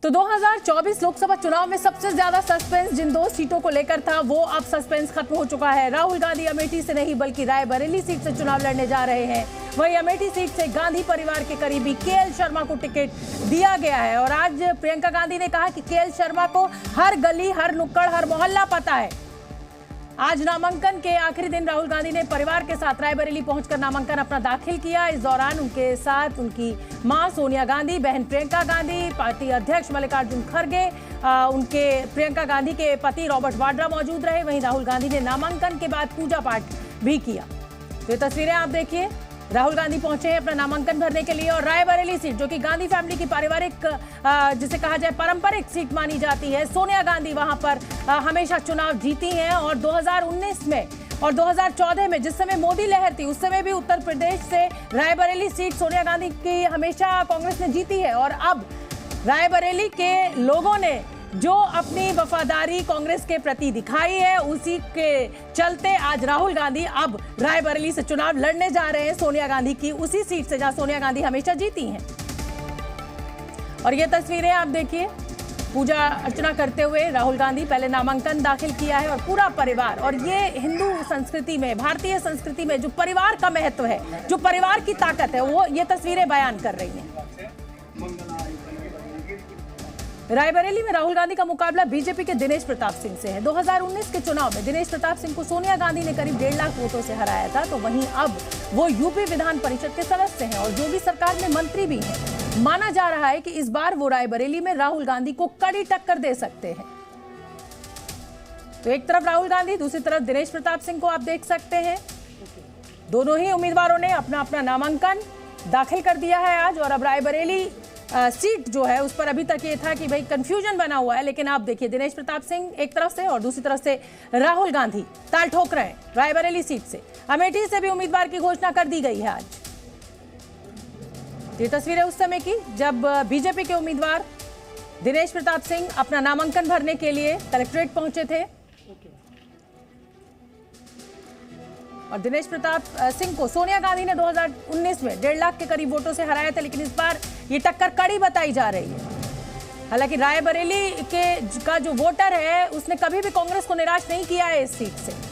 तो 2024 लोकसभा चुनाव में सबसे ज्यादा सस्पेंस जिन दो सीटों को लेकर था वो अब सस्पेंस खत्म हो चुका है। राहुल गांधी अमेठी से नहीं बल्कि रायबरेली सीट से चुनाव लड़ने जा रहे हैं। वहीं अमेठी सीट से गांधी परिवार के करीबी केएल शर्मा को टिकट दिया गया है और आज प्रियंका गांधी ने कहा कि केएल शर्मा को हर गली, हर नुक्कड़, हर मोहल्ला पता है। आज नामांकन के आखिरी दिन राहुल गांधी ने परिवार के साथ रायबरेली पहुंचकर नामांकन अपना दाखिल किया। इस दौरान उनके साथ उनकी मां सोनिया गांधी, बहन प्रियंका गांधी, पार्टी अध्यक्ष मल्लिकार्जुन खड़गे, उनके प्रियंका गांधी के पति रॉबर्ट वाड्रा मौजूद रहे। वहीं राहुल गांधी ने नामांकन के बाद पूजा पाठ भी किया। तो ये तस्वीरें आप देखिए, राहुल गांधी पहुंचे हैं अपना नामांकन भरने के लिए और रायबरेली सीट जो कि गांधी फैमिली की पारिवारिक जिसे कहा जाए पारंपरिक सीट मानी जाती है। सोनिया गांधी वहां पर हमेशा चुनाव जीती हैं और 2019 में और 2014 में जिस समय मोदी लहर थी उस समय भी उत्तर प्रदेश से रायबरेली सीट सोनिया गांधी की हमेशा कांग्रेस ने जीती है। और अब रायबरेली के लोगों ने जो अपनी वफादारी कांग्रेस के प्रति दिखाई है उसी के चलते आज राहुल गांधी अब रायबरेली से चुनाव लड़ने जा रहे हैं, सोनिया गांधी की उसी सीट से जहां सोनिया गांधी हमेशा जीती हैं। और ये तस्वीरें आप देखिए, पूजा अर्चना करते हुए राहुल गांधी पहले नामांकन दाखिल किया है और पूरा परिवार। और ये हिंदू संस्कृति में, भारतीय संस्कृति में जो परिवार का महत्व है, जो परिवार की ताकत है, वो ये तस्वीरें बयान कर रही हैं। रायबरेली में राहुल गांधी का मुकाबला बीजेपी के दिनेश प्रताप सिंह से है। 2019 के चुनाव में दिनेश प्रताप सिंह को सोनिया गांधी ने करीब 1.5 लाख वोटों से हराया था। तो वहीं अब वो यूपी विधान परिषद के सदस्य हैं और योगी सरकार में मंत्री भी हैं। माना जा रहा है कि इस बार वो रायबरेली में राहुल गांधी को कड़ी टक्कर दे सकते हैं। तो एक तरफ राहुल गांधी, दूसरी तरफ दिनेश प्रताप सिंह को आप देख सकते हैं। दोनों ही उम्मीदवारों ने अपना अपना नामांकन दाखिल कर दिया है आज। और अब रायबरेली सीट जो है उस पर अभी तक ये था कि भाई कंफ्यूजन बना हुआ है, लेकिन आप देखिए दिनेश प्रताप सिंह एक तरफ से और दूसरी तरफ से राहुल गांधी ताल ठोक रहे हैं रायबरेली सीट से। अमेठी से भी उम्मीदवार की घोषणा कर दी गई है आज। ये तस्वीरें उस समय की जब बीजेपी के उम्मीदवार दिनेश प्रताप सिंह अपना नामांकन भरने के लिए कलेक्ट्रेट पहुंचे थे और दिनेश प्रताप सिंह को सोनिया गांधी ने 2019 में 1.5 लाख के करीब वोटों से हराया था, लेकिन इस बार ये टक्कर कड़ी बताई जा रही है। हालांकि रायबरेली का जो वोटर है उसने कभी भी कांग्रेस को निराश नहीं किया है इस सीट से।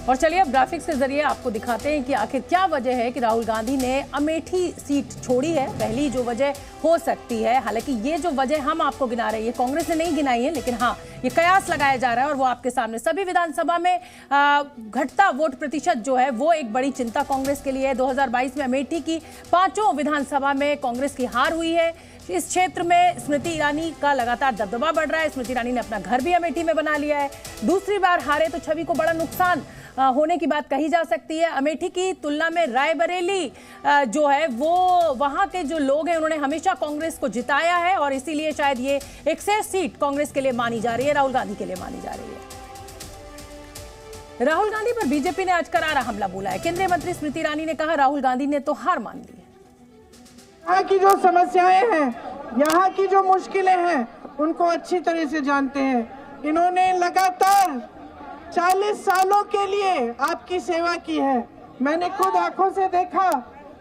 और चलिए अब ग्राफिक्स के जरिए आपको दिखाते हैं कि आखिर क्या वजह है कि राहुल गांधी ने अमेठी सीट छोड़ी है। पहली जो वजह हो सकती है, हालांकि ये जो वजह हम आपको गिना रहे हैं कांग्रेस ने नहीं गिनाई है, लेकिन हाँ ये कयास लगाया जा रहा है और वो आपके सामने। सभी विधानसभा में घटता वोट प्रतिशत जो है वो एक बड़ी चिंता कांग्रेस के लिए है। 2022 में अमेठी की 5 विधानसभा में कांग्रेस की हार हुई है। इस क्षेत्र में स्मृति ईरानी का लगातार दबदबा बढ़ रहा है। स्मृति ईरानी ने अपना घर भी अमेठी में बना लिया है। दूसरी बार हारे तो छवि को बड़ा नुकसान होने की बात कही जा सकती है। अमेठी की तुलना में रायबरेली जो है वो वहां के जो लोग हैं उन्होंने हमेशा कांग्रेस को जिताया है और इसीलिए शायद ये एक सेफ सीट कांग्रेस के लिए मानी जा रही है, राहुल गांधी के लिए मानी जा रही है। राहुल गांधी पर बीजेपी ने आज करारा हमला बोला है। केंद्रीय मंत्री स्मृति ईरानी ने कहा राहुल गांधी ने तो हार मान ली है। यहाँ की जो समस्याएं हैं, यहाँ की जो मुश्किलें हैं उनको अच्छी तरह से जानते हैं। इन्होंने लगातार 40 सालों के लिए आपकी सेवा की है। मैंने खुद आंखों से देखा,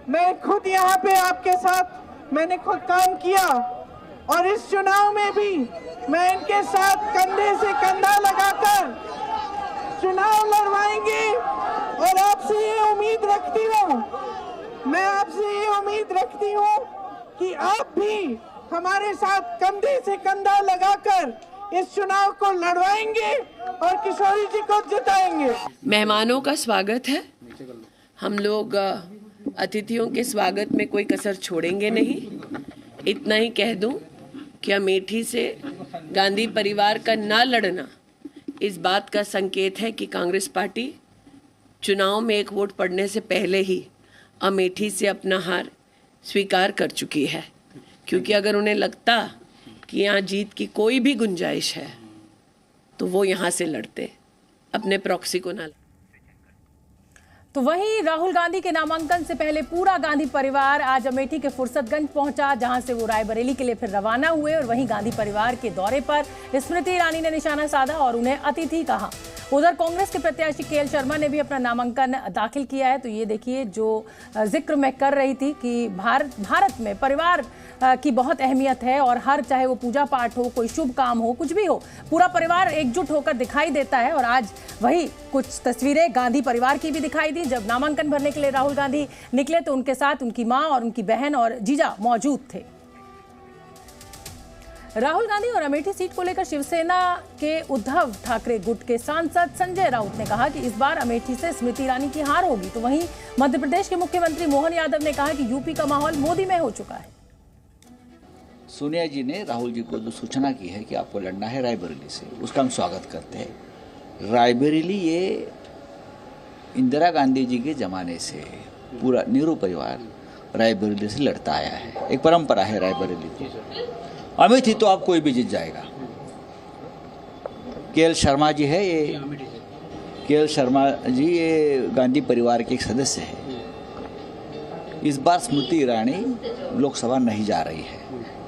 मैं खुद यहाँ पे आपके साथ मैंने खुद काम किया और इस चुनाव में भी मैं इनके साथ कंधे से कंधा लगाकर चुनाव लड़वाएंगे और आपसे ये उम्मीद रखती हूँ, मैं आपसे ये उम्मीद रखती हूँ कि आप भी हमारे साथ कंधे से कंधा लगाकर इस चुनाव को लड़वाएंगे और किशोरी जी को जिताएंगे। मेहमानों का स्वागत है। हम लोग अतिथियों के स्वागत में कोई कसर छोड़ेंगे नहीं। इतना ही कह दूं कि अमेठी से गांधी परिवार का ना लड़ना इस बात का संकेत है कि कांग्रेस पार्टी चुनाव में एक वोट पड़ने से पहले ही अमेठी से अपना हार स्वीकार कर चुकी है। क्योंकि अगर उन्हें लगता कि यहाँ जीत की कोई भी गुंजाइश है तो वो यहाँ से लड़ते, अपने प्रॉक्सी को ना। तो वहीं राहुल गांधी के नामांकन से पहले पूरा गांधी परिवार आज अमेठी के फुर्सतगंज पहुंचा, जहां से वो रायबरेली के लिए फिर रवाना हुए। और वहीं गांधी परिवार के दौरे पर स्मृति ईरानी ने निशाना साधा और उन्हें अतिथि कहा। उधर कांग्रेस के प्रत्याशी केएल शर्मा ने भी अपना नामांकन दाखिल किया है। तो ये देखिए, जो जिक्र मैं कर रही थी कि भारत में परिवार की बहुत अहमियत है और हर, चाहे वो पूजा पाठ हो, कोई शुभ काम हो, कुछ भी हो, पूरा परिवार एकजुट होकर दिखाई देता है। और आज वही कुछ तस्वीरें गांधी परिवार की भी दिखाई दी। जब नामांकन भरने के लिए राहुल गांधी निकले तो उनके साथ उनकी मां और उनकी बहन और जीजा मौजूद थे। राहुल गांधी और अमेठी सीट को लेकर शिवसेना के उद्धव ठाकरे गुट के सांसद संजय राउत ने कहा कि इस बार अमेठी से स्मृति ईरानी की हार होगी। तो वहीं मध्य प्रदेश के मुख्यमंत्री मोहन यादव ने कहा कि यूपी का माहौल मोदी में हो चुका है। सोनिया जी ने राहुल जी को जो सूचना की है कि आपको लड़ना है रायबरेली से, उसका हम स्वागत करते हैं। रायबरेली ये इंदिरा गांधी जी के ज़माने से पूरा नेहरू परिवार रायबरेली से लड़ता आया है, एक परंपरा है रायबरेली की। अमेठी तो आप कोई भी जीत जाएगा। केएल शर्मा जी है, ये केएल शर्मा जी ये गांधी परिवार के एक सदस्य है। इस बार स्मृति ईरानी लोकसभा नहीं जा रही है,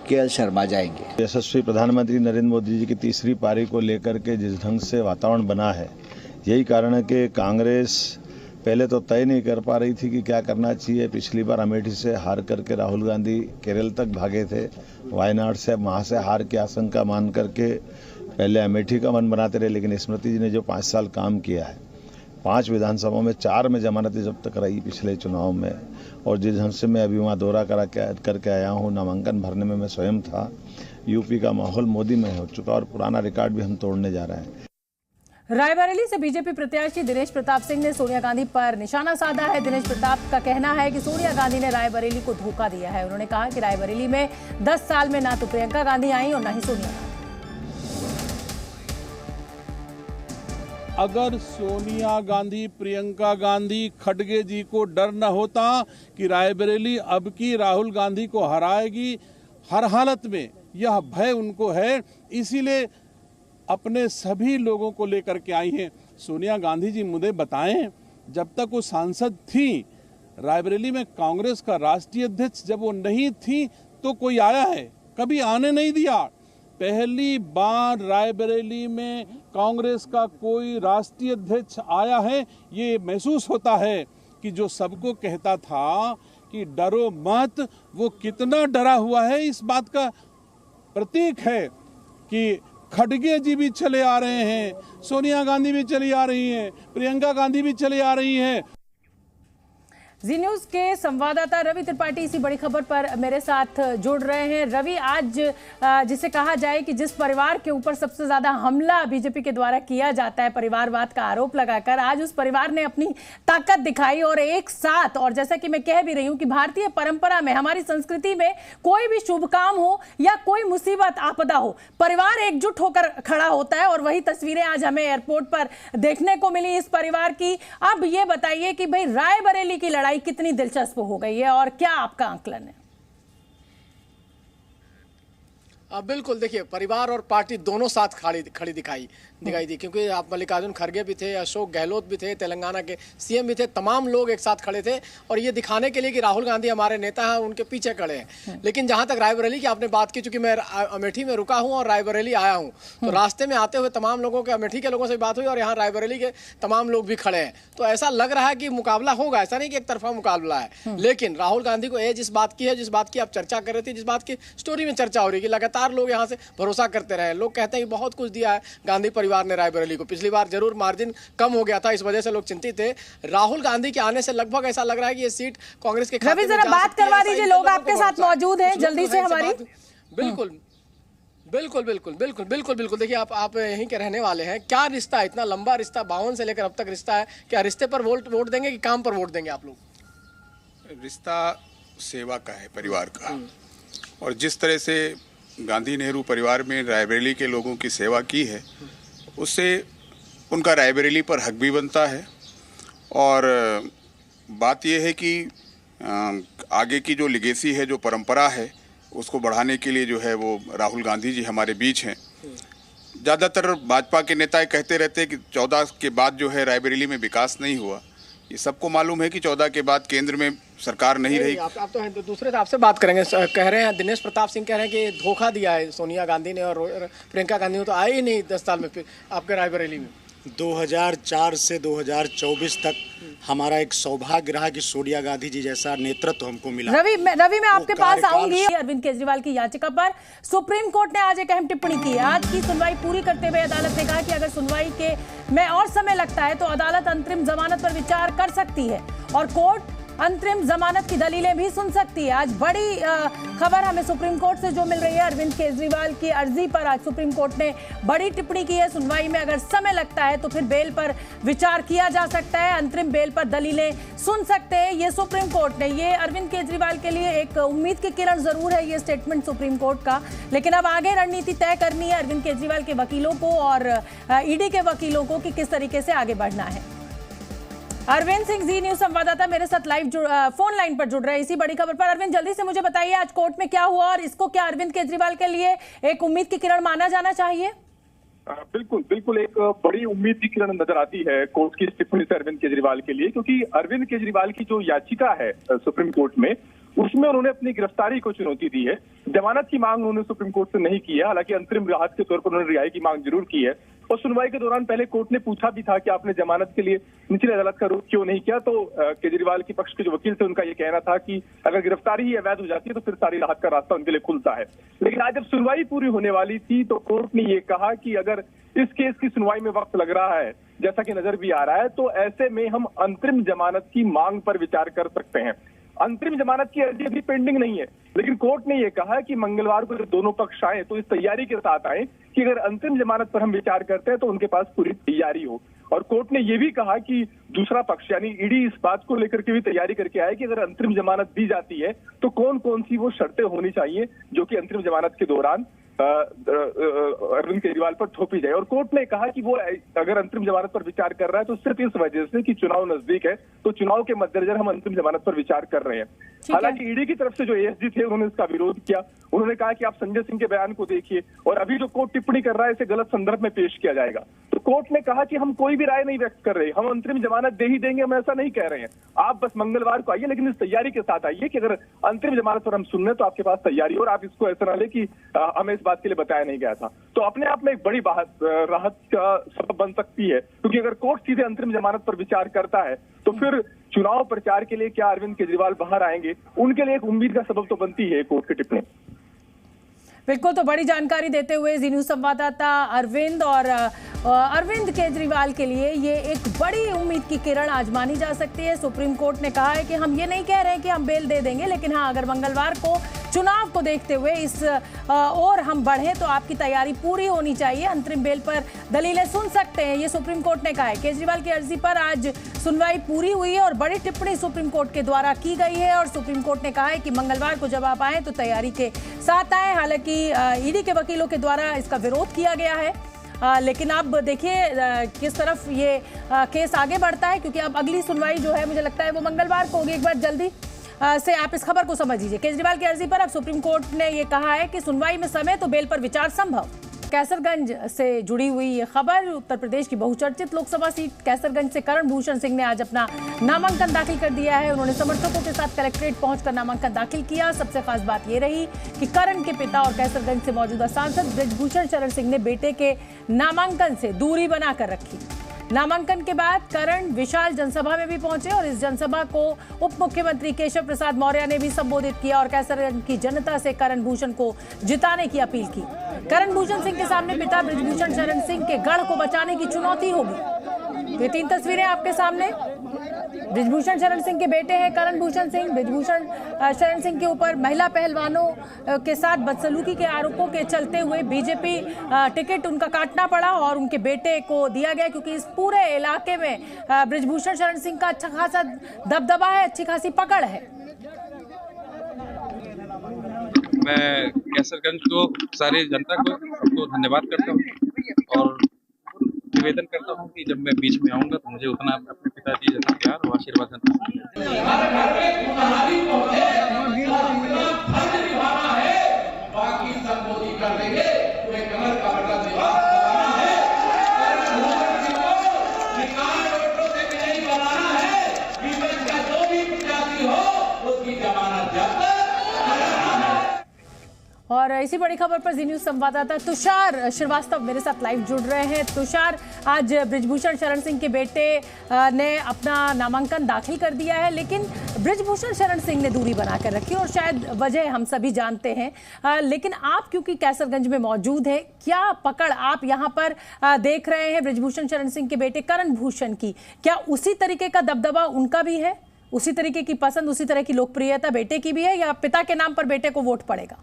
केएल शर्मा जाएंगे। यशस्वी प्रधानमंत्री नरेंद्र मोदी जी की तीसरी पारी को लेकर के जिस ढंग से वातावरण बना है, यही कारण है कि कांग्रेस पहले तो तय नहीं कर पा रही थी कि क्या करना चाहिए। पिछली बार अमेठी से हार करके राहुल गांधी केरल तक भागे थे, वायनाड से, वहाँ से हार की आशंका मान करके पहले अमेठी का मन बनाते रहे। लेकिन स्मृति जी ने जो 5 साल काम किया है, 5 विधानसभाओं में 4 में जमानतें जब तक रही पिछले चुनाव में, और जिस ढंग से मैं अभी वहाँ दौरा करके आया हूँ, नामांकन भरने में मैं स्वयं था, यूपी का माहौल मोदी में हो चुका और पुराना रिकॉर्ड भी हम तोड़ने जा रहे हैं। रायबरेली से बीजेपी प्रत्याशी दिनेश प्रताप सिंह ने सोनिया गांधी पर निशाना साधा है। दिनेश प्रताप का कहना है कि सोनिया गांधी ने रायबरेली को धोखा दिया है। उन्होंने कहा कि रायबरेली में 10 साल में ना तो प्रियंका गांधी आई और ना ही सोनिया गांधी। अगर सोनिया गांधी, प्रियंका गांधी, खड़गे जी को डर न होता कि रायबरेली अब की राहुल गांधी को हराएगी हर हालत में, यह भय उनको है, इसीलिए अपने सभी लोगों को लेकर के आई हैं। सोनिया गांधी जी मुझे बताएं, जब तक वो सांसद थी रायबरेली में, कांग्रेस का राष्ट्रीय अध्यक्ष जब वो नहीं थी तो कोई आया है? कभी आने नहीं दिया। पहली बार रायबरेली में कांग्रेस का कोई राष्ट्रीय अध्यक्ष आया है। ये महसूस होता है कि जो सबको कहता था कि डरो मत, वो कितना डरा हुआ है, इस बात का प्रतीक है कि खड़गे जी भी चले आ रहे हैं, सोनिया गांधी भी चली आ रही हैं, प्रियंका गांधी भी चली आ रही हैं। जी न्यूज के संवाददाता रवि त्रिपाठी इसी बड़ी खबर पर मेरे साथ जुड़ रहे हैं। रवि, आज जिसे कहा जाए कि जिस परिवार के ऊपर सबसे ज्यादा हमला बीजेपी के द्वारा किया जाता है, परिवारवाद का आरोप लगाकर, आज उस परिवार ने अपनी ताकत दिखाई और एक साथ, और जैसा कि मैं कह भी रही हूं कि भारतीय परंपरा में, हमारी संस्कृति में कोई भी शुभ काम हो या कोई मुसीबत आपदा हो, परिवार एकजुट होकर खड़ा होता है। और वही तस्वीरें आज हमें एयरपोर्ट पर देखने को मिली इस परिवार की। अब ये बताइए कि भाई रायबरेली की लड़ाई कितनी दिलचस्प हो गई है और क्या आपका आंकलन है? बिल्कुल, देखिए, परिवार और पार्टी दोनों साथ खड़ी दिखाई दी, क्योंकि आप मल्लिकार्जुन खड़गे भी थे, अशोक गहलोत भी थे, तेलंगाना के सीएम भी थे, तमाम लोग एक साथ खड़े थे और ये दिखाने के लिए कि राहुल गांधी हमारे नेता हैं, उनके पीछे खड़े हैं। लेकिन जहां तक रायबरेली की आपने बात की, चूंकि मैं अमेठी में रुका हूं और रायबरेली आया हूं, तो रास्ते में आते हुए तमाम लोगों के, अमेठी के लोगों से बात हुई और यहाँ रायबरेली के तमाम लोग भी खड़े हैं। तो ऐसा लग रहा है कि मुकाबला होगा, ऐसा नहीं कि एक तरफा मुकाबला है। लेकिन राहुल गांधी को जिस बात की आप चर्चा कर रहे थे, जिस बात की स्टोरी में चर्चा हो रही है कि लगातार लोग यहाँ से भरोसा करते रहे, लोग कहते हैं कि बहुत कुछ दिया है गांधी परिवार ने रायबरेली को। पिछली बार जरूर मार्जिन कम हो गया था, इस वजह से लोग चिंतित थे। राहुल गांधी के आने से लगभग ऐसा लग रहा है कि ये सीट कांग्रेस के खाते में जरा बात करवा दीजिए, लोग आपके साथ मौजूद हैं जल्दी से हमारी। बिल्कुल बिल्कुल बिल्कुल बिल्कुल बिल्कुल बिल्कुल देखिए, आप यहीं के रहने वाले हैं। क्या रिश्ता है, इतना लंबा रिश्ता, 52 से लेकर अब तक रिश्ता है, क्या रिश्ते पर वोट देंगे कि काम पर वोट देंगे आप लोग? रिश्ता सेवा का है, परिवार का, और जिस तरह से गांधी नेहरू परिवार में रायबरेली के लोगों की सेवा की है, उससे उनका रायबरेली पर हक भी बनता है। और बात यह है कि आगे की जो लिगेसी है, जो परंपरा है, उसको बढ़ाने के लिए जो है वो राहुल गांधी जी हमारे बीच हैं। ज़्यादातर भाजपा के नेता कहते रहते हैं कि 14 के बाद जो है रायबरेली में विकास नहीं हुआ, ये सबको मालूम है कि 14 के बाद केंद्र में सरकार नहीं रही। आप तो दूसरे से आपसे बात करेंगे। कह रहे हैं दिनेश प्रताप सिंह कह रहे हैं कि धोखा दिया है सोनिया गांधी ने और प्रियंका गांधी ने, तो आए ही नहीं 10 साल में फिर आपके रायबरेली में। 2004 से 2024 तक हमारा एक सौभाग्य रहा कि सोनिया गांधी जी जैसा नेतृत्व हमको मिला। रवि मैं आपके पास आऊंगी। अरविंद केजरीवाल की याचिका पर सुप्रीम कोर्ट ने आज एक अहम टिप्पणी की है। आज की सुनवाई पूरी करते हुए अदालत ने कहा कि अगर सुनवाई के में और समय लगता है तो अदालत अंतरिम जमानत पर विचार कर सकती है और कोर्ट अंतरिम जमानत की दलीलें भी सुन सकती है। आज बड़ी खबर हमें सुप्रीम कोर्ट से जो मिल रही है। अरविंद केजरीवाल की अर्जी पर आज सुप्रीम कोर्ट ने बड़ी टिप्पणी की है। सुनवाई में अगर समय लगता है तो फिर बेल पर विचार किया जा सकता है, अंतरिम बेल पर दलीलें सुन सकते हैं। ये सुप्रीम कोर्ट ने, ये अरविंद केजरीवाल के लिए एक उम्मीद की किरण जरूर है ये स्टेटमेंट सुप्रीम कोर्ट का। लेकिन अब आगे रणनीति तय करनी है अरविंद केजरीवाल के वकीलों को और ईडी के वकीलों को कि किस तरीके से आगे बढ़ना है। अरविंद सिंह, जी न्यूज संवाददाता मेरे साथ लाइव फोन लाइन पर जुड़ रहे हैं इसी बड़ी खबर पर। अरविंद, जल्दी से मुझे बताइए आज कोर्ट में क्या हुआ और इसको क्या अरविंद केजरीवाल के लिए एक उम्मीद की किरण माना जाना चाहिए? बिल्कुल एक बड़ी उम्मीद की किरण नजर आती है कोर्ट की टिप्पणी से अरविंद केजरीवाल के लिए, क्योंकि अरविंद केजरीवाल की जो याचिका है सुप्रीम कोर्ट में, उसमें उन्होंने अपनी गिरफ्तारी को चुनौती दी है। जमानत की मांग उन्होंने सुप्रीम कोर्ट से नहीं की है, हालांकि अंतरिम राहत के तौर पर उन्होंने रिहाई की मांग जरूर की है। और सुनवाई के दौरान पहले कोर्ट ने पूछा भी था कि आपने जमानत के लिए निचली अदालत का रुख क्यों नहीं किया, तो केजरीवाल के पक्ष के जो वकील थे उनका ये कहना था कि अगर गिरफ्तारी ही अवैध हो जाती है तो फिर सारी राहत का रास्ता उनके लिए खुलता है। लेकिन आज जब सुनवाई पूरी होने वाली थी तो कोर्ट ने ये कहा कि अगर इस केस की सुनवाई में वक्त लग रहा है, जैसा कि नजर भी आ रहा है, तो ऐसे में हम अंतरिम जमानत की मांग पर विचार कर सकते हैं। अंतरिम जमानत की अर्जी अभी पेंडिंग नहीं है, लेकिन कोर्ट ने यह कहा कि मंगलवार को जब दोनों पक्ष आए तो इस तैयारी के साथ आए कि अगर अंतरिम जमानत पर हम विचार करते हैं तो उनके पास पूरी तैयारी हो। और कोर्ट ने यह भी कहा कि दूसरा पक्ष यानी ईडी इस बात को लेकर के भी तैयारी करके आए कि अगर अंतरिम जमानत दी जाती है तो कौन कौन सी वो शर्तें होनी चाहिए जो कि अंतरिम जमानत के दौरान अरविंद केजरीवाल पर थोपी जाए। और कोर्ट ने कहा कि वो अगर अंतरिम जमानत पर विचार कर रहा है तो सिर्फ इस वजह से कि चुनाव नजदीक है, तो चुनाव के मद्देनजर हम अंतरिम जमानत पर विचार कर रहे हैं। हालांकि ईडी की तरफ से जो एएसजी थे उन्होंने इसका विरोध किया। उन्होंने कहा कि आप संजय सिंह के बयान को देखिए और अभी जो कोर्ट टिप्पणी कर रहा है इसे गलत संदर्भ में पेश किया जाएगा। तो कोर्ट ने कहा कि हम कोई भी राय नहीं व्यक्त कर रहे, हम अंतरिम जमानत दे ही देंगे, हम ऐसा नहीं कह रहे हैं। आप बस मंगलवार को आइए, लेकिन इस तैयारी के साथ आइए कि अगर अंतरिम जमानत पर हम सुन रहे तो आपके पास तैयारी, और आप इसको ऐसा ना ले कि हमें इस बात के लिए बताया नहीं गया था। तो अपने आप में एक बड़ी राहत का सबब बन सकती है, क्योंकि अगर कोर्ट सीधे अंतरिम जमानत पर विचार करता है तो फिर चुनाव प्रचार के लिए क्या अरविंद केजरीवाल बाहर आएंगे, उनके लिए एक उम्मीद का सबब तो बनती है कोर्ट की टिप्पणी। बिल्कुल, तो बड़ी जानकारी देते हुए जी न्यूज संवाददाता अरविंद, और अरविंद केजरीवाल के लिए ये एक बड़ी उम्मीद की किरण आज मानी जा सकती है। सुप्रीम कोर्ट ने कहा है कि हम ये नहीं कह रहे हैं कि हम बेल दे देंगे, लेकिन हाँ, अगर मंगलवार को चुनाव को देखते हुए इस और हम बढ़े तो आपकी तैयारी पूरी होनी चाहिए, अंतरिम बेल पर दलीलें सुन सकते हैं, ये सुप्रीम कोर्ट ने कहा है। केजरीवाल की अर्जी पर आज सुनवाई पूरी हुई है और बड़ी टिप्पणी सुप्रीम कोर्ट के द्वारा की गई है और सुप्रीम कोर्ट ने कहा है कि मंगलवार को जब आप आए तो तैयारी के साथ आए। हालांकि ईडी के वकीलों के द्वारा इसका विरोध किया गया है, लेकिन अब देखिए किस तरफ ये केस आगे बढ़ता है, क्योंकि अब अगली सुनवाई जो है मुझे लगता है वो मंगलवार को होगी। एक बार जल्दी से आप इस खबर को समझ लीजिए। केजरीवाल की अर्जी पर अब सुप्रीम कोर्ट ने ये कहा है कि सुनवाई में समय तो बेल पर विचार संभव। कैसरगंज से जुड़ी हुई ये खबर, उत्तर प्रदेश की बहुचर्चित लोकसभा सीट कैसरगंज से करण भूषण सिंह ने आज अपना नामांकन दाखिल कर दिया है। उन्होंने समर्थकों के साथ कलेक्ट्रेट पहुंचकर नामांकन दाखिल किया। सबसे खास बात ये रही कि करण के पिता और कैसरगंज से मौजूदा सांसद बृजभूषण शरण सिंह ने बेटे के नामांकन से दूरी बनाकर रखी। नामांकन के बाद करण विशाल जनसभा में भी पहुंचे और इस जनसभा को उप मुख्यमंत्री केशव प्रसाद मौर्य ने भी संबोधित किया और कैसरगंज की जनता से करण भूषण को जिताने की अपील की। करण भूषण सिंह के सामने पिता बृजभूषण शरण सिंह के गढ़ को बचाने की चुनौती होगी। ये 3 तस्वीरें आपके सामने। बृजभूषण शरण सिंह के बेटे हैं करण भूषण सिंह। बृजभूषण शरण सिंह के ऊपर महिला पहलवानों के साथ बदसलूकी के आरोपों के चलते हुए बीजेपी टिकट उनका काटना पड़ा और उनके बेटे को दिया गया, क्योंकि इस पूरे इलाके में बृजभूषण शरण सिंह का अच्छा खासा दबदबा है, अच्छी खासी पकड़ है। मैं कैसरगंज को, सारी जनता को, सबको धन्यवाद करता हूँ और निवेदन करता हूँ कि जब मैं बीच में आऊंगा तो मुझे उतना अपने पिताजी जैसा प्यार और आशीर्वाद और इसी बड़ी खबर पर जी न्यूज संवाददाता तुषार श्रीवास्तव मेरे साथ लाइव जुड़ रहे हैं। तुषार, आज बृजभूषण शरण सिंह के बेटे ने अपना नामांकन दाखिल कर दिया है, लेकिन बृजभूषण शरण सिंह ने दूरी बनाकर रखी और शायद वजह हम सभी जानते हैं। लेकिन आप क्योंकि कैसरगंज में मौजूद हैं, क्या पकड़ आप यहाँ पर देख रहे हैं बृजभूषण शरण सिंह के बेटे करण भूषण की? क्या उसी तरीके का दबदबा उनका भी है, उसी तरीके की पसंद, उसी तरह की लोकप्रियता बेटे की भी है, या पिता के नाम पर बेटे को वोट पड़ेगा?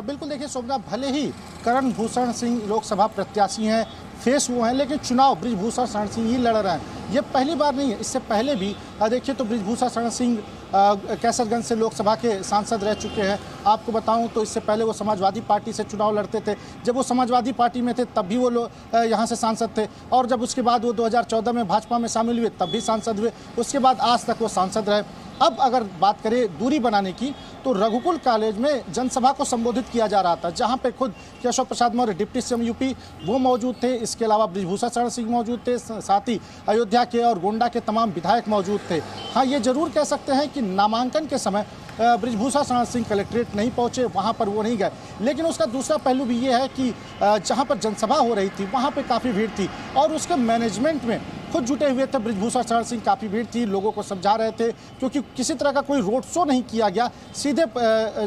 बिल्कुल, देखिए शोभना, भले ही करण भूषण सिंह लोकसभा प्रत्याशी हैं, फेस हुए हैं, लेकिन चुनाव बृजभूषण शरण सिंह ही लड़ रहे हैं। ये पहली बार नहीं है, इससे पहले भी देखिए तो बृजभूषण शरण सिंह कैसरगंज से लोकसभा के सांसद रह चुके हैं। आपको बताऊं तो इससे पहले वो समाजवादी पार्टी से चुनाव लड़ते थे। जब वो समाजवादी पार्टी में थे तब भी वो यहाँ से सांसद थे, और जब उसके बाद वो 2014 में भाजपा में शामिल हुए तब भी सांसद हुए। उसके बाद आज तक वो सांसद रहे। अब अगर बात करें दूरी बनाने की, तो रघुकुल कॉलेज में जनसभा को संबोधित किया जा रहा था, जहां पे खुद Keshav Prasad Maurya deputy CM UP वो मौजूद थे। इसके अलावा बृजभूषण शरण सिंह मौजूद थे, साथ ही अयोध्या के और गोंडा के तमाम विधायक मौजूद थे। हाँ, ये जरूर कह सकते हैं कि नामांकन के समय बृजभूषण शरण सिंह कलेक्ट्रेट नहीं पहुंचे, वहां पर वो नहीं गए। लेकिन उसका दूसरा पहलू भी ये है कि जहां पर जनसभा हो रही थी वहां पे काफ़ी भीड़ थी, और उसके मैनेजमेंट में खुद जुटे हुए थे बृजभूषण शरण सिंह। काफ़ी भीड़ थी, लोगों को समझा रहे थे, क्योंकि किसी तरह का कोई रोड शो नहीं किया गया। सीधे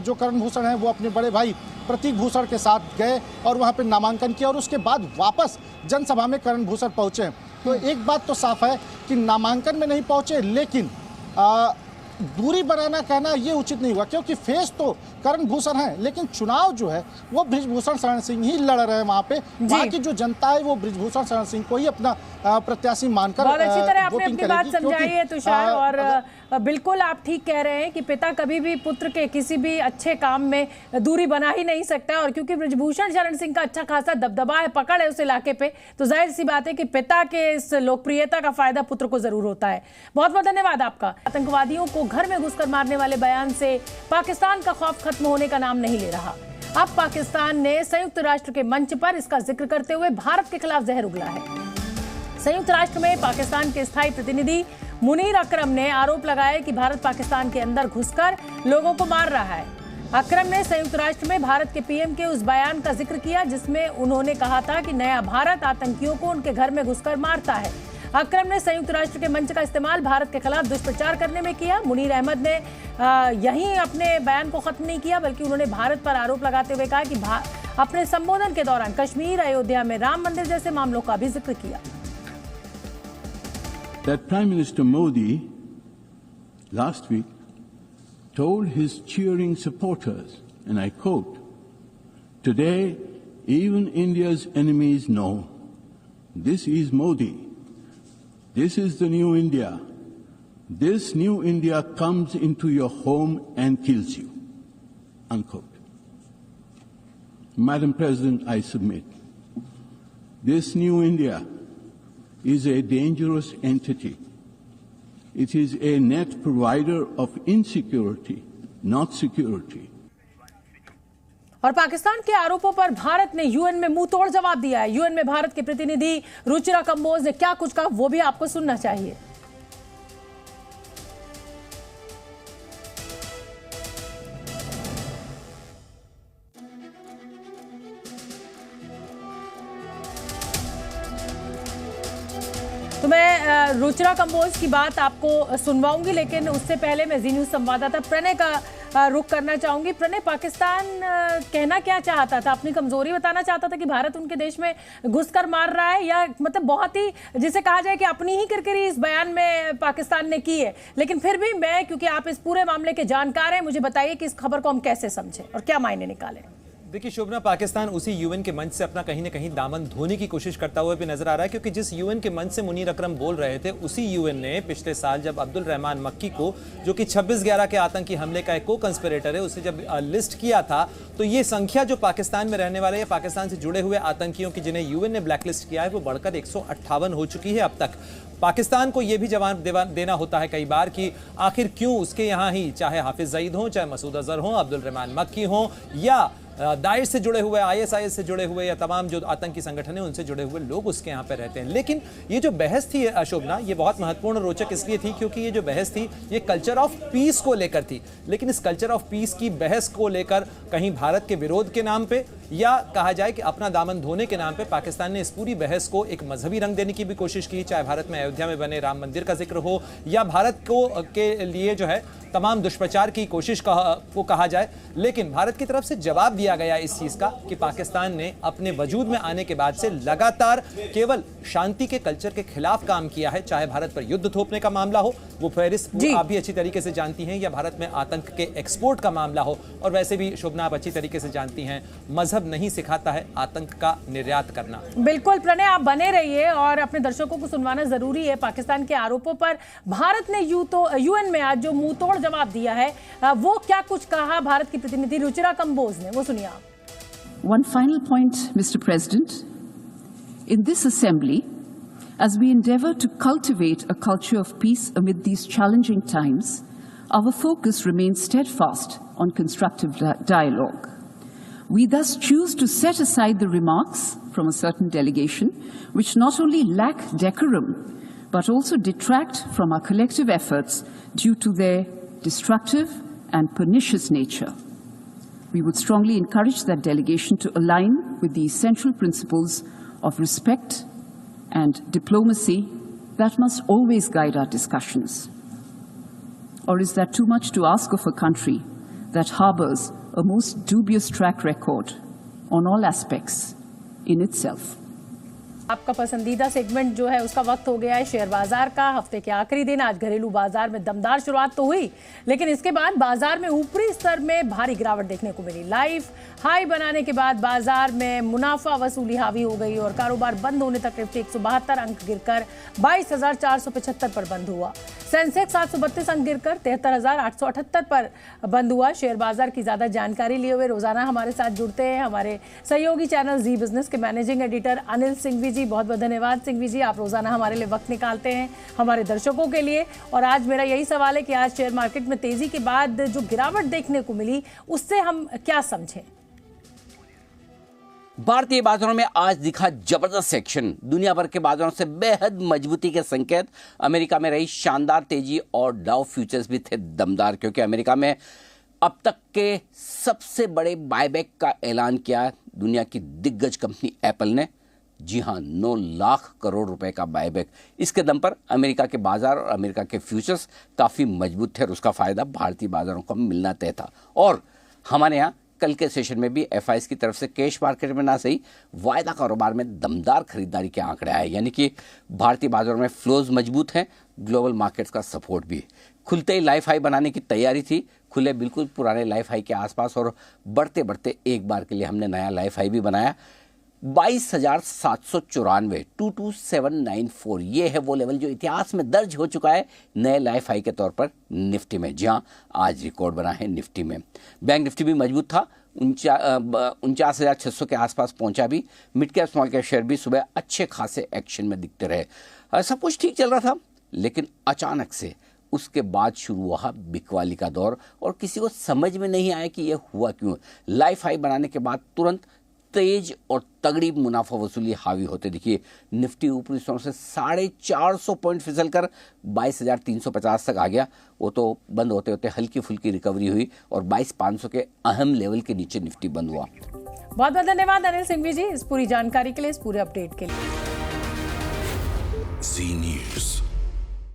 जो करण भूषण है वो अपने बड़े भाई प्रतीक भूषण के साथ गए और वहाँ पे नामांकन किया, और उसके बाद वापस जनसभा में करण भूषण पहुँचे। तो एक बात तो साफ है कि नामांकन में नहीं पहुँचे, लेकिन दूरी बनाना कहना ये उचित नहीं हुआ, क्योंकि फेस तो करण भूषण है, लेकिन चुनाव जो है वो बृजभूषण शरण सिंह ही लड़ रहे हैं। वहाँ पे वहाँ की जो जनता है वो बृजभूषण शरण सिंह को ही अपना प्रत्याशी मानकर बहुत अच्छी तरह आपने अपनी बात समझाई है तुषार, और बिल्कुल आप ठीक कह रहे हैं कि पिता कभी भी पुत्र के किसी भी अच्छे काम में दूरी बना ही नहीं सकता, और क्योंकि बृजभूषण शरण सिंह का अच्छा खासा दबदबा है, पकड़ है उस इलाके पे, तो जाहिर सी बात है कि पिता के इस लोकप्रियता का फायदा पुत्र को जरूर होता है। बहुत बहुत धन्यवाद आपका। आतंकवादियों को घर में घुसकर मारने वाले बयान से पाकिस्तान का खौफ खत्म होने का नाम नहीं ले रहा। अब पाकिस्तान ने संयुक्त राष्ट्र के मंच पर इसका जिक्र करते हुए भारत के खिलाफ जहर उगला है। संयुक्त राष्ट्र में पाकिस्तान के स्थायी प्रतिनिधि मुनीर अकरम ने आरोप लगाया कि भारत पाकिस्तान के अंदर घुसकर लोगों को मार रहा है। अकरम ने संयुक्त राष्ट्र में भारत के पीएम के उस बयान का जिक्र किया जिसमें उन्होंने कहा था कि नया भारत आतंकियों को उनके घर में घुसकर मारता है। अकरम ने संयुक्त राष्ट्र के मंच का इस्तेमाल भारत के खिलाफ दुष्प्रचार करने में किया। मुनीर अहमद ने यहीं अपने बयान को खत्म नहीं किया, बल्कि उन्होंने भारत पर आरोप लगाते हुए कहा कि अपने संबोधन के दौरान कश्मीर, अयोध्या में राम मंदिर जैसे मामलों का भी जिक्र किया। That Prime Minister Modi last week told his cheering supporters, and I quote, "Today, even India's enemies know this is Modi. This is the new India. This new India comes into your home and kills you." Unquote. Madam President, I submit, this new India is a dangerous entity. It is a net provider of insecurity, not security. और पाकिस्तान के आरोपों पर भारत ने UN में मुंह तोड़ जवाब दिया है। यूएन में भारत के प्रतिनिधि रुचिरा कंबोज ने क्या कुछ कहा वो भी आपको सुनना चाहिए। तो मैं रुचिरा कंबोज की बात आपको सुनवाऊंगी, लेकिन उससे पहले मैं जी न्यूज संवाददाता प्रणय का रुख करना चाहूंगी। प्रणय, पाकिस्तान कहना क्या चाहता था? अपनी कमजोरी बताना चाहता था कि भारत उनके देश में घुसकर मार रहा है, या मतलब बहुत ही जिसे कहा जाए कि अपनी ही किरकिरी इस बयान में पाकिस्तान ने की है? लेकिन फिर भी मैं, क्योंकि आप इस पूरे मामले के जानकार हैं, मुझे बताइए कि इस खबर को हम कैसे समझें और क्या मायने निकालें। देखिए शोभना, पाकिस्तान उसी यूएन के मंच से अपना कहीं ना कहीं दामन धोने की कोशिश करता हुआ भी नजर आ रहा है, क्योंकि जिस यूएन के मंच से मुनीर अकरम बोल रहे थे, उसी यूएन ने पिछले साल जब अब्दुल रहमान मक्की को, जो कि 26/11 के आतंकी हमले का एक को कंस्पिरेटर है, उसे जब लिस्ट किया था, तो ये संख्या जो पाकिस्तान में रहने वाले या पाकिस्तान से जुड़े हुए आतंकियों की जिन्हें यूएन ने ब्लैकलिस्ट किया है, वो बढ़कर 158 हो चुकी है अब तक। पाकिस्तान को यह भी जवाब देना होता है कई बार कि आखिर क्यों उसके यहाँ ही, चाहे हाफिज सईद हो, चाहे मसूद अजहर हो, अब्दुल रहमान मक्की हो, या दाइश से जुड़े हुए, ISIS से जुड़े हुए या तमाम जो आतंकी संगठन है उनसे जुड़े हुए लोग उसके यहाँ पे रहते हैं। लेकिन ये जो बहस थी शोभना, ये बहुत महत्वपूर्ण रोचक इसलिए थी क्योंकि ये जो बहस थी ये कल्चर ऑफ पीस को लेकर थी। लेकिन इस कल्चर ऑफ पीस की बहस को लेकर कहीं भारत के विरोध के नाम पे या कहा जाए कि अपना दामन धोने के नाम पे पाकिस्तान ने इस पूरी बहस को एक मजहबी रंग देने की भी कोशिश की, चाहे भारत में अयोध्या में बने राम मंदिर का जिक्र हो या भारत को के लिए जो है तमाम दुष्प्रचार की कोशिश को कहा जाए। लेकिन भारत की तरफ से जवाब दिया गया इस चीज का कि पाकिस्तान ने अपने वजूद में आने के बाद से लगातार केवल शांति के कल्चर के खिलाफ काम किया है, चाहे भारत पर युद्ध थोपने का मामला हो, वो फेरिस आप भी अच्छी तरीके से जानती हैं, या भारत में आतंक के एक्सपोर्ट का मामला हो। और वैसे भी शोभना आप अच्छी तरीके से जानती हैं, मजहब नहीं सिखाता है आतंक का निर्यात करना। बिल्कुल प्रणय, आप बने रहिए और अपने दर्शकों को सुनवाना जरूरी है। पाकिस्तान के आरोपों पर भारत ने यूएन में आज जो मुंह तोड़ जवाब दिया है, वो क्या कुछ कहा भारत की प्रतिनिधि रुचिरा कंबोज ने, वो सुनिए आप। One final point, Mr. President. In this assembly, as we endeavor to cultivate a culture of peace amid these challenging times, our focus remains steadfast on constructive dialogue. We thus choose to set aside the remarks from a certain delegation which not only lack decorum, but also detract from our collective efforts due to their destructive and pernicious nature. We would strongly encourage that delegation to align with the essential principles of respect and diplomacy that must always guide our discussions. Or is that too much to ask of a country that harbors a most dubious track record on all aspects in itself? आपका पसंदीदा segment जो है उसका वक्त हो गया है, share बाजार का। हफ्ते के आखिरी दिन आज घरेलू बाजार में दमदार शुरुआत तो हुई, लेकिन इसके बाद बाजार में ऊपरी स्तर में भारी गिरावट देखने को मिली। लाइफ हाई बनाने के बाद बाजार में मुनाफा वसूली हावी हो गई और कारोबार बंद होने तक निफ्टी 172 अंक गिरकर 22,475 पर बंद हुआ। सेंसेक्स 732 अंक गिरकर 73,878 पर बंद हुआ। शेयर बाजार की ज्यादा जानकारी लिए हुए रोजाना हमारे साथ जुड़ते हैं हमारे सहयोगी चैनल जी बिजनेस के मैनेजिंग एडिटर अनिल सिंघवी जी। बहुत बहुत धन्यवाद सिंघवी जी, आप रोजाना हमारे लिए वक्त निकालते हैं हमारे दर्शकों के लिए। और आज मेरा यही सवाल है कि आज शेयर मार्केट में तेजी के बाद जो गिरावट देखने को मिली उससे हम क्या समझें? भारतीय बाजारों में आज दिखा जबरदस्त एक्शन। दुनिया भर के बाजारों से बेहद मजबूती के संकेत। अमेरिका में रही शानदार तेजी और डाउ फ्यूचर्स भी थे दमदार, क्योंकि अमेरिका में अब तक के सबसे बड़े बायबैक का ऐलान किया दुनिया की दिग्गज कंपनी एप्पल ने। जी हां, 9 लाख करोड़ रुपए का बायबैक। इसके दम पर अमेरिका के बाजार और अमेरिका के फ्यूचर्स काफ़ी मजबूत थे और उसका फ़ायदा भारतीय बाजारों को मिलना तय था। और हमारे यहाँ कल के सेशन में भी एफआईएस की तरफ से कैश मार्केट में ना सही वायदा कारोबार में दमदार खरीदारी के आंकड़े आए, यानी कि भारतीय बाजारों में फ्लोज मजबूत हैं, ग्लोबल मार्केट्स का सपोर्ट भी। खुलते ही लाइफ हाई बनाने की तैयारी थी, खुले बिल्कुल पुराने लाइफ हाई के आसपास और बढ़ते बढ़ते एक बार के लिए हमने नया लाइफ हाई भी बनाया 22,794 22794। ये है वो लेवल जो इतिहास में दर्ज हो चुका है नए लाइफ हाई के तौर पर निफ्टी में। जी हाँ, आज रिकॉर्ड बना है निफ्टी में। बैंक निफ्टी भी मजबूत था, 49,600 के आसपास पहुंचा भी। Mid cap small cap share भी सुबह अच्छे खासे एक्शन में दिखते रहे। सब कुछ ठीक चल रहा था, लेकिन अचानक से उसके बाद शुरू हुआ बिकवाली का दौर और किसी को समझ में नहीं आया कि यह हुआ क्यों। लाइफ हाई बनाने के बाद तुरंत तेज और तगड़ी मुनाफा वसूली हावी होते दिखिए। निफ्टी ऊपरी स्तरों से 450 पॉइंट फिसलकर 22,350 तक आ गया। वो तो बंद होते होते हल्की फुल्की रिकवरी हुई और 22,500 के अहम लेवल के नीचे निफ्टी बंद हुआ। बहुत बहुत धन्यवाद अनिल सिंघवी जी इस पूरी जानकारी के लिए, इस पूरे अपडेट के लिए। जी न्यूज़।